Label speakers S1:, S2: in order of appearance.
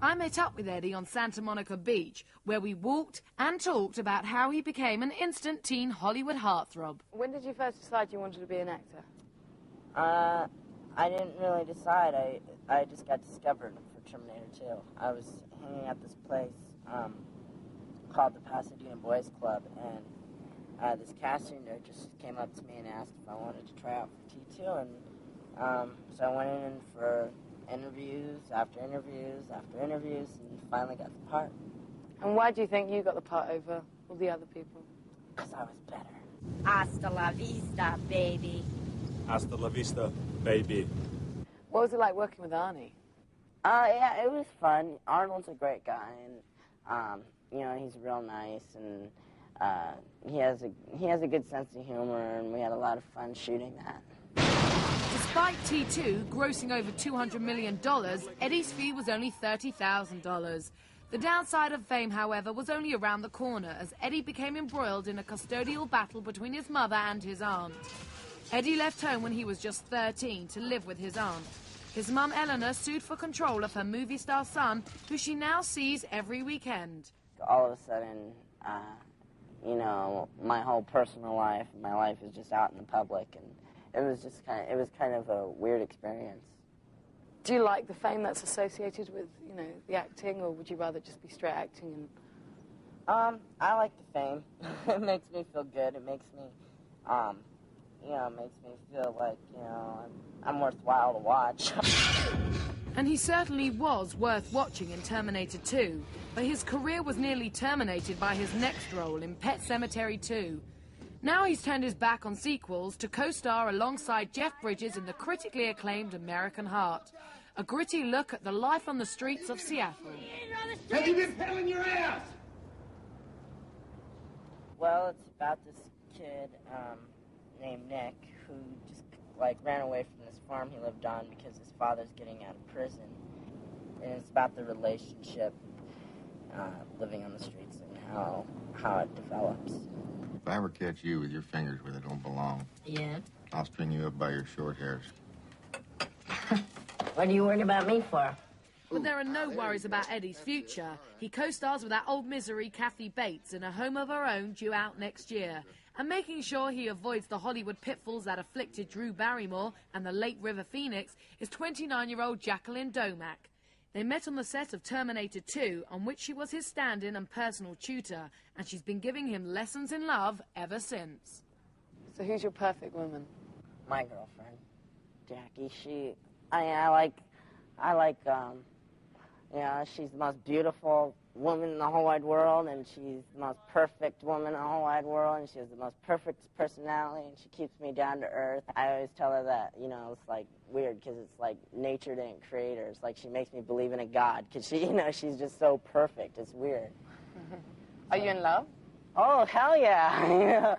S1: I met up with Eddie on Santa Monica Beach, where we walked and talked about how he became an instant teen Hollywood heartthrob.
S2: When did you first decide you wanted to be an actor?
S3: I didn't really decide. I just got discovered for Terminator 2. I was hanging at this place called the Pasadena Boys Club, and this casting director just came up to me and asked if I wanted to try out for T2, and so I went in for interviews after interviews after interviews, and finally got the part.
S2: And why do you think you got the part over all the other people?
S3: Because I was better.
S4: Hasta la vista, baby.
S5: Hasta la vista, baby.
S2: What was it like working with Arnie?
S3: Yeah, it was fun. Arnold's a great guy, and you know, he's real nice, and he has a good sense of humor, and we had a lot of fun shooting that.
S1: Despite T2 grossing over $200 million, Eddie's fee was only $30,000. The downside of fame, however, was only around the corner, as Eddie became embroiled in a custodial battle between his mother and his aunt. Eddie left home when he was just 13 to live with his aunt. His mum, Eleanor, sued for control of her movie star son, who she now sees every weekend.
S3: All of a sudden, you know, my whole personal life, my life is just out in the public, and it was kind of a weird experience.
S2: Do you like the fame that's associated with, you know, the acting, or would you rather just be straight acting? And
S3: I like the fame. It makes me feel good. It makes me, you know, it makes me feel like, you know, I'm worthwhile to watch.
S1: And he certainly was worth watching in Terminator 2, but his career was nearly terminated by his next role in Pet Sematary 2. Now he's turned his back on sequels to co-star alongside Jeff Bridges in the critically acclaimed American Heart, a gritty look at the life on the streets of Seattle.
S6: Have you been peddling your ass?
S3: Well, it's about this kid named Nick who just like ran away from this farm he lived on because his father's getting out of prison, and it's about the relationship living on the streets and how it develops.
S7: If I ever catch you with your fingers where they don't belong,
S4: Yeah?
S7: I'll string you up by your short hairs.
S4: What are you worried about me for?
S1: But there are no worries about Eddie's future. He co-stars with that old misery Kathy Bates in A Home of Her Own, due out next year. And making sure he avoids the Hollywood pitfalls that afflicted Drew Barrymore and the late River Phoenix is 29-year-old Jacqueline Domack. They met on the set of Terminator 2, on which she was his stand-in and personal tutor, and she's been giving him lessons in love ever since.
S2: so who's your perfect woman?
S3: My girlfriend, Jackie. I like, you know, she's the most beautiful woman in the whole wide world, and she's the most perfect woman in the whole wide world, and she has the most perfect personality, and she keeps me down to earth. I always tell her that, you know, it's like weird because it's like nature didn't create her. It's like she makes me believe in a God because she, you know, she's just so perfect. It's weird.
S2: Are you in love?
S3: Oh, hell yeah.